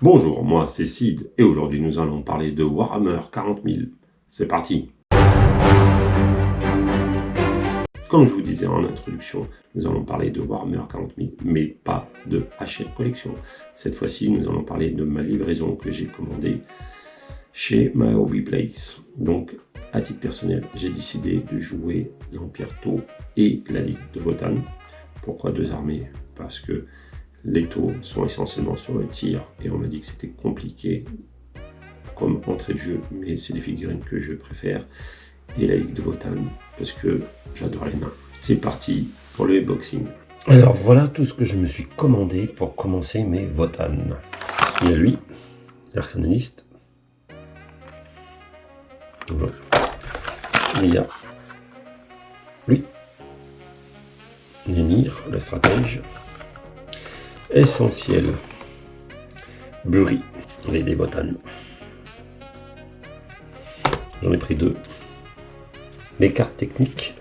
Bonjour, moi c'est Sid et aujourd'hui nous allons parler de Warhammer 40 000. C'est parti. Comme je vous disais en introduction, nous allons parler de Warhammer 40 000, mais pas de Hachette Collection. Cette fois-ci, nous allons parler de ma livraison que j'ai commandée chez My Hobby Place. Donc, à titre personnel, j'ai décidé de jouer l'Empire Tau et la Ligue de Wotan. Pourquoi deux armées? Parce que les taux sont essentiellement sur le tir et on m'a dit que c'était compliqué comme entrée de jeu, mais c'est les figurines que je préfère. Et la Ligue de Wotan parce que j'adore les nains. C'est parti pour le unboxing. Alors voilà tout ce que je me suis commandé pour commencer mes Wotan. Il y a lui, l'arcanoniste. Voilà. Il y a lui, Nemir, la stratège. Essentiel, Bury, les dés Wotan. J'en ai pris deux. Les cartes techniques.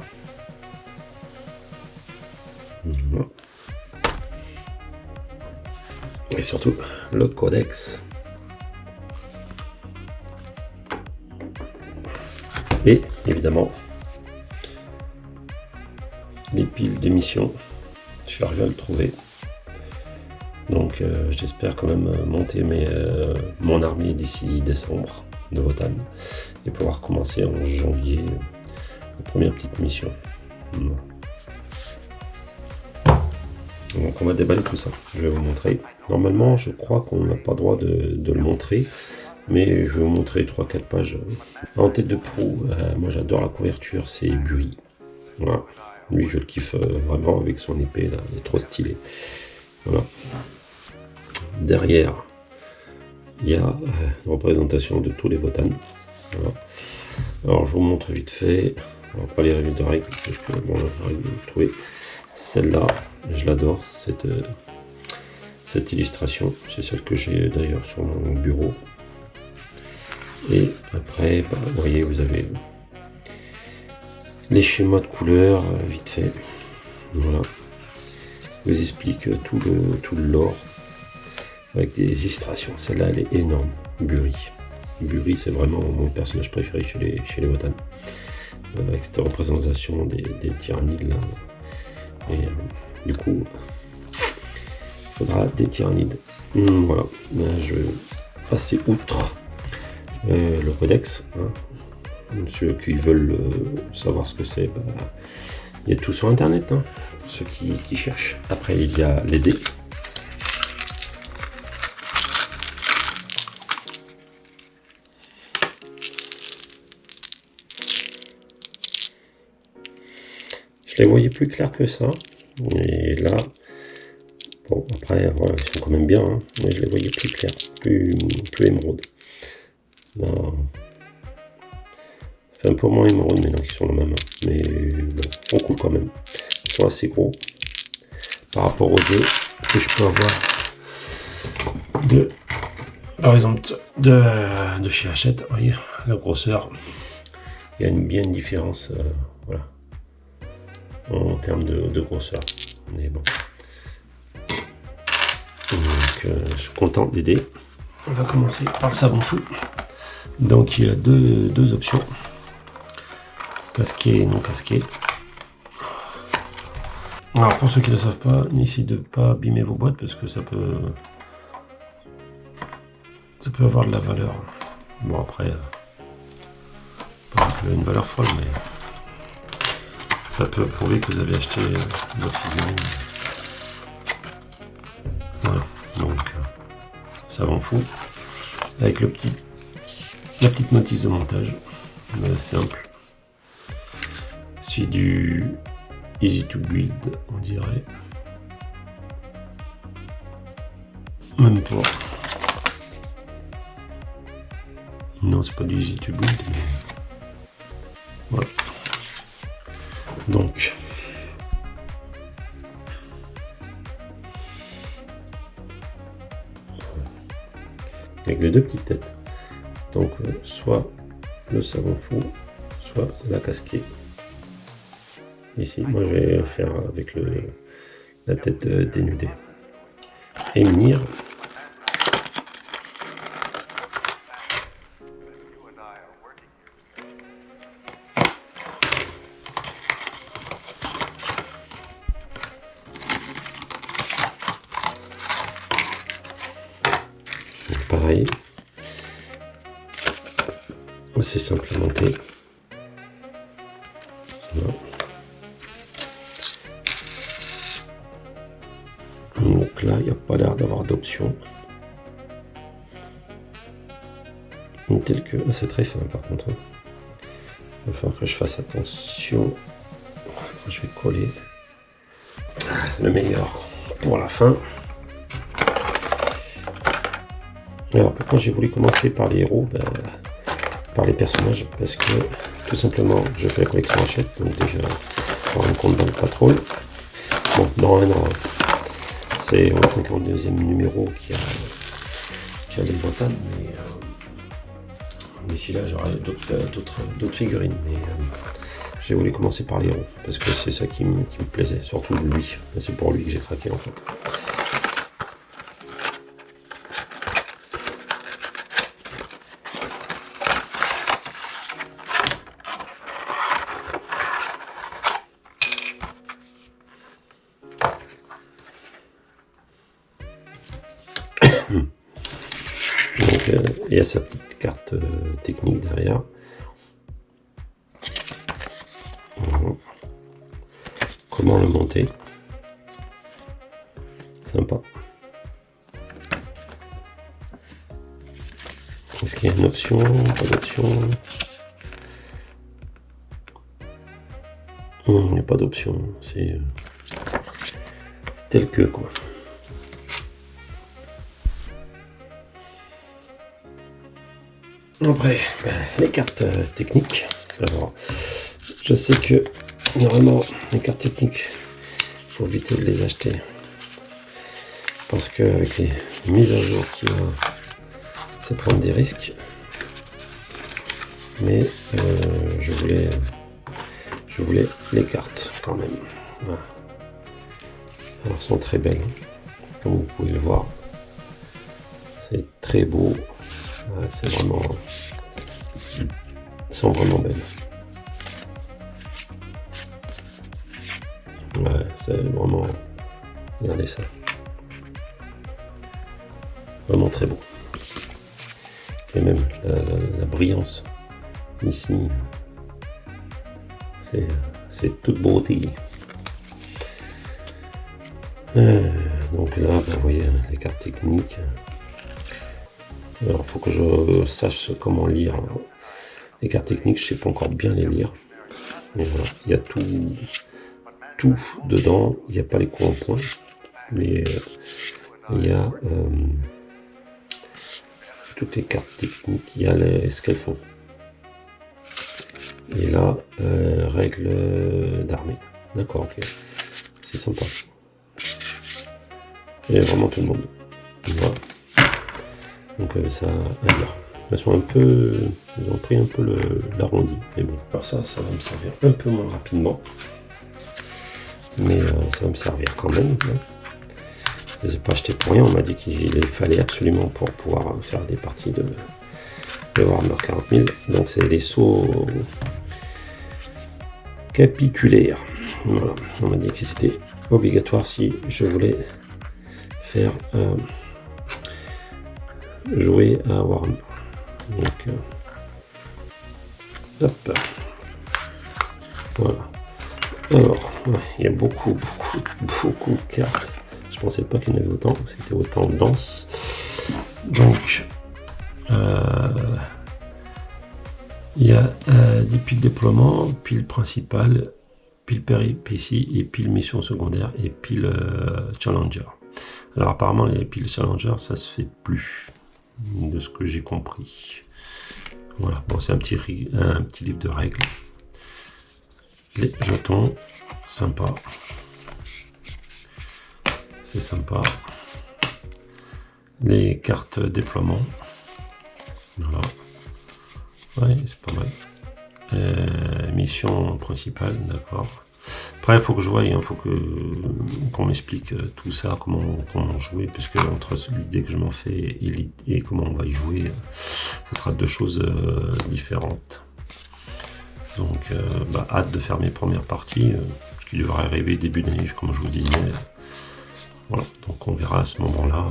Voilà. Et surtout le codex. Et évidemment les piles de mission. J'arrive à le trouver. Donc j'espère quand même monter mon armée d'ici décembre de Wotan et pouvoir commencer en janvier la première petite mission. Donc on va déballer tout ça, je vais vous montrer. Normalement je crois qu'on n'a pas le droit de le montrer, mais je vais vous montrer 3-4 pages. En tête de proue, moi j'adore la couverture, c'est Bury. Voilà. Lui je le kiffe vraiment avec son épée là, il est trop stylé. Voilà. Derrière, il y a une représentation de tous les Wotan. Voilà. Alors je vous montre vite fait. On va pas les règles de règles parce que bon, j'arrive à le trouver. Celle-là, je l'adore, cette illustration. C'est celle que j'ai d'ailleurs sur mon bureau. Et après, bah, vous voyez, vous avez les schémas de couleurs vite fait. Voilà. Je vous explique tout le lore avec des illustrations. Celle-là, elle est énorme. Bury. Bury, c'est vraiment mon personnage préféré chez les Wotan. Avec cette représentation des tyrannides là. Et du coup, il faudra des tyrannides. Voilà. Je vais passer outre le codex. Hein. Ceux qui veulent savoir ce que c'est, bah, il y a tout sur internet. Hein, pour ceux qui cherchent. Après, il y a les dés. Je les voyais plus clairs que ça. Et là, bon, après, voilà, ils sont quand même bien, hein, mais je les voyais plus clairs, plus émeraude. Là, ça fait un peu moins émeraude maintenant qu'ils sont la même. Hein, mais bon, on coule quand même. Ils sont assez gros par rapport aux deux que je peux avoir par exemple, de chez Hachette. Vous voyez, la grosseur, il y a bien une différence. Voilà. En termes de grosseur, mais bon. Donc, je suis content des dés. On va commencer par le savon fou. Donc il y a deux options, casqué et non casqué. Alors pour ceux qui ne le savent pas, n'essayez de ne pas abîmer vos boîtes parce que ça peut avoir de la valeur. Bon après, pas une valeur folle, mais ça peut prouver que vous avez acheté votre figurine. Voilà, donc savon fou avec la petite notice de montage, simple. C'est du easy to build, on dirait. Même pas. Non, c'est pas du easy to build, mais voilà. Donc, avec les deux petites têtes. Donc, soit le savon fou, soit la casquée. Ici, moi je vais faire avec la tête dénudée. Émir, pareil. C'est simple à monter. Voilà. Donc là, il n'y a pas l'air d'avoir d'option. Tel que... c'est très fin par contre. Il va falloir que je fasse attention quand je vais coller. Le meilleur pour la fin. Alors pourquoi j'ai voulu commencer par les héros, par les personnages, parce que tout simplement je fais la collection Hachette, donc déjà je me rends compte dans le patrol. Bon, dans un an, c'est le 52e numéro qui a les boîtades, mais d'ici là j'aurai d'autres figurines. Mais j'ai voulu commencer par les héros, parce que c'est ça qui me plaisait, surtout lui. C'est pour lui que j'ai craqué en fait. Donc il y a sa petite carte technique derrière. Comment le monter? Sympa. Est-ce qu'il y a une option? Pas d'option. Il n'y a pas d'option. C'est tel que quoi. Après, les cartes techniques. Alors, je sais que normalement, les cartes techniques, il faut éviter de les acheter. Parce qu'avec les mises à jour qui vont, ça prendre des risques. Mais je voulais les cartes quand même. Voilà. Alors, elles sont très belles. Comme vous pouvez le voir. C'est très beau. Ouais, c'est vraiment... Elles sont vraiment belles. Ouais, c'est vraiment... Regardez ça. Vraiment très beau. Et même la brillance ici. C'est toute beauté. Donc là, vous voyez les cartes techniques. Alors, il faut que je sache comment lire les cartes techniques. Je ne sais pas encore bien les lire. Mais voilà, il y a tout dedans. Il n'y a pas les coups en point. Mais il y a toutes les cartes techniques. Il y a ce qu'elles font. Et là, règles d'armée. D'accord, ok. C'est sympa. Et vraiment tout le monde. Voilà. Donc ça à lire. Elles sont un peu, ils ont pris un peu l'arrondi. Mais bon, alors ça va me servir un peu moins rapidement. Mais ça va me servir quand même. Hein. Je ne les ai pas achetés pour rien. On m'a dit qu'il fallait absolument pour pouvoir faire des parties de Warhammer 40 000. Donc c'est les sauts capitulaires. Voilà. On m'a dit que c'était obligatoire si je voulais faire jouer à Warhammer. Donc hop, voilà. Alors ouais, il y a beaucoup de cartes. Je pensais pas qu'il y en avait autant, c'était autant dense. Donc il y a 10 piles déploiement, pile principale, pile péripétie et pile mission secondaire et pile challenger. Alors apparemment les piles challenger ça se fait plus, de ce que j'ai compris. Voilà, bon c'est un petit livre de règles. Les jetons, sympa. C'est sympa. Les cartes déploiement. Voilà. Ouais, c'est pas mal. Mission principale, d'accord. Après, il faut que je voie, il faut qu'on m'explique tout ça, comment jouer, puisque entre l'idée que je m'en fais et comment on va y jouer, ce sera deux choses différentes. Donc, hâte de faire mes premières parties, ce qui devrait arriver début d'année, comme je vous disais. Voilà, donc on verra à ce moment-là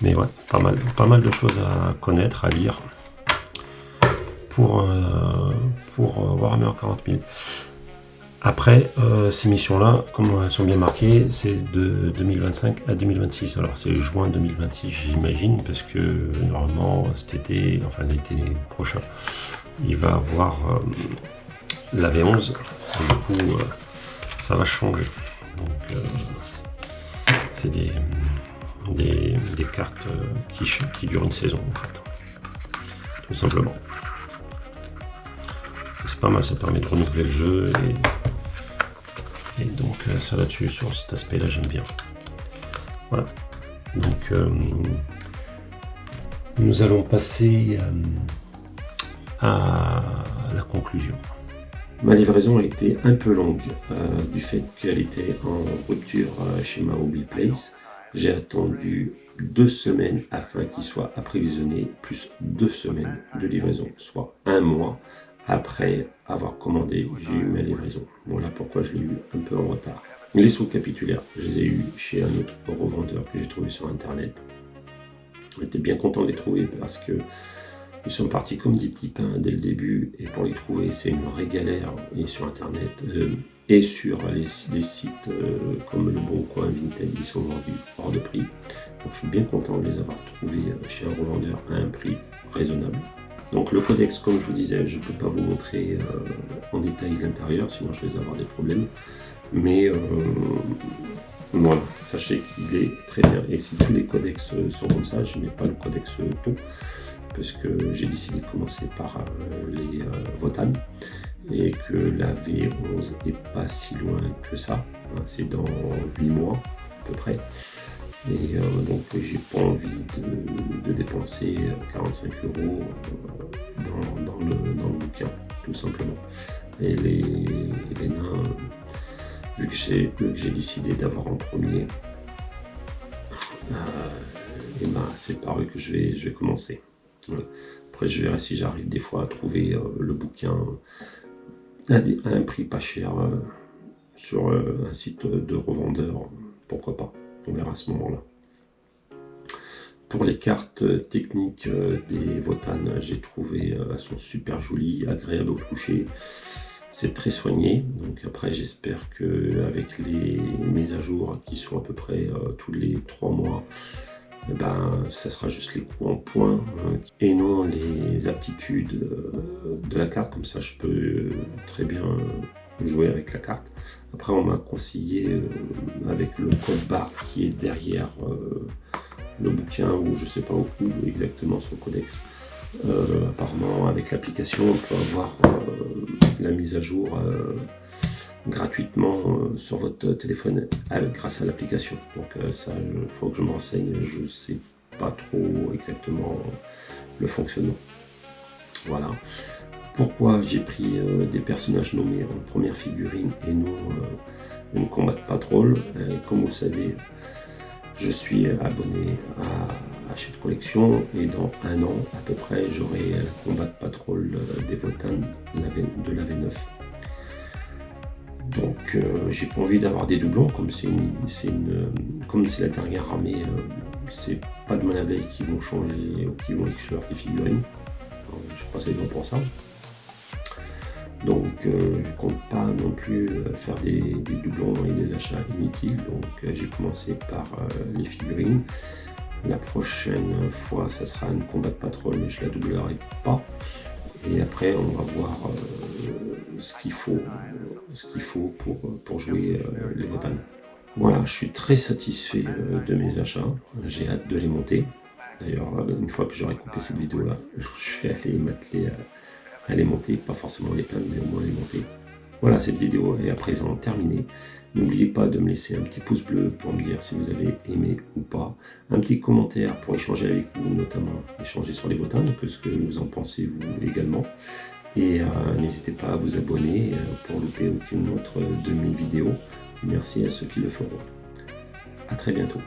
Mais ouais, pas mal de choses à connaître, à lire pour Warhammer 40 000. Après, ces missions-là, comme elles sont bien marquées, c'est de 2025 à 2026. Alors c'est juin 2026, j'imagine, parce que normalement cet été, enfin l'été prochain, il va avoir la V11, et du coup ça va changer. Donc c'est des cartes qui durent une saison en fait, tout simplement. C'est pas mal, ça permet de renouveler le jeu et donc ça là-dessus, sur cet aspect-là, j'aime bien. Voilà. Donc nous allons passer à la conclusion. Ma livraison a été un peu longue du fait qu'elle était en rupture chez ma Hobby Place. J'ai attendu 2 semaines afin qu'il soit approvisionné, plus 2 semaines de livraison, soit 1 mois après avoir commandé, j'ai eu ma livraison. Voilà pourquoi je l'ai eu un peu en retard. Les sauts capitulaires, je les ai eus chez un autre revendeur que j'ai trouvé sur internet. J'étais bien content de les trouver parce que ils sont partis comme des petits pains dès le début, et pour les trouver c'est une vraie galère, et sur internet et sur les sites comme le Bon Coin, Vinted, ils sont vendus hors de prix. Donc je suis bien content de les avoir trouvés chez un revendeur à un prix raisonnable. Donc le codex, comme je vous disais, je ne peux pas vous montrer en détail l'intérieur, sinon je vais avoir des problèmes. Mais voilà, sachez qu'il est très bien. Et si tous les codex sont comme ça, je n'ai pas le codex taux, parce que j'ai décidé de commencer par les Votann, et que la V11 n'est pas si loin que ça, c'est dans 8 mois à peu près. Et donc j'ai pas envie de dépenser 45 € dans le bouquin, tout simplement. Et les nains, vu que j'ai décidé d'avoir en premier, et ben c'est par eux que je vais commencer. Après je verrai si j'arrive des fois à trouver le bouquin à un prix pas cher sur un site de revendeur, pourquoi pas. On verra à ce moment-là. Pour les cartes techniques des Votann, j'ai trouvé elles sont super jolies, agréables au toucher. C'est très soigné. Donc après, j'espère que avec les mises à jour qui sont à peu près tous les 3 mois, eh ben, ça sera juste les coups en point et non les aptitudes de la carte. Comme ça, je peux très bien jouer avec la carte. Après, on m'a conseillé avec le code barre qui est derrière le bouquin, ou je sais pas où exactement son codex. Apparemment, avec l'application, on peut avoir la mise à jour gratuitement sur votre téléphone grâce à l'application. Donc ça, il faut que je me renseigne. Je sais pas trop exactement le fonctionnement. Voilà. Pourquoi j'ai pris des personnages nommés en première figurine et non une Combat Patrol. Comme vous le savez, je suis abonné à Hachette Collection, et dans 1 an à peu près, j'aurai la Combat Patrol des Votann de la V9. Donc j'ai pas envie d'avoir des doublons, comme c'est la dernière armée, c'est pas de la veille qui vont changer ou qui vont exclure des figurines. Alors, je croise les doigts pour ça. Donc je compte pas non plus faire des doublons et des achats inutiles, donc j'ai commencé par les figurines. La prochaine fois ça sera une Combat Patrol, mais je la doublerai pas. Et après on va voir ce qu'il faut pour jouer les Votann. Voilà, je suis très satisfait de mes achats, j'ai hâte de les monter. D'ailleurs, une fois que j'aurai coupé cette vidéo là, je vais aller m'atteler à les monter, pas forcément les peindre, mais au moins les monter. Voilà, cette vidéo est à présent terminée. N'oubliez pas de me laisser un petit pouce bleu pour me dire si vous avez aimé ou pas, un petit commentaire pour échanger avec vous, notamment échanger sur les Votann, que ce que vous en pensez vous également. Et n'hésitez pas à vous abonner pour louper aucune autre de mes vidéos. Merci à ceux qui le feront. À très bientôt.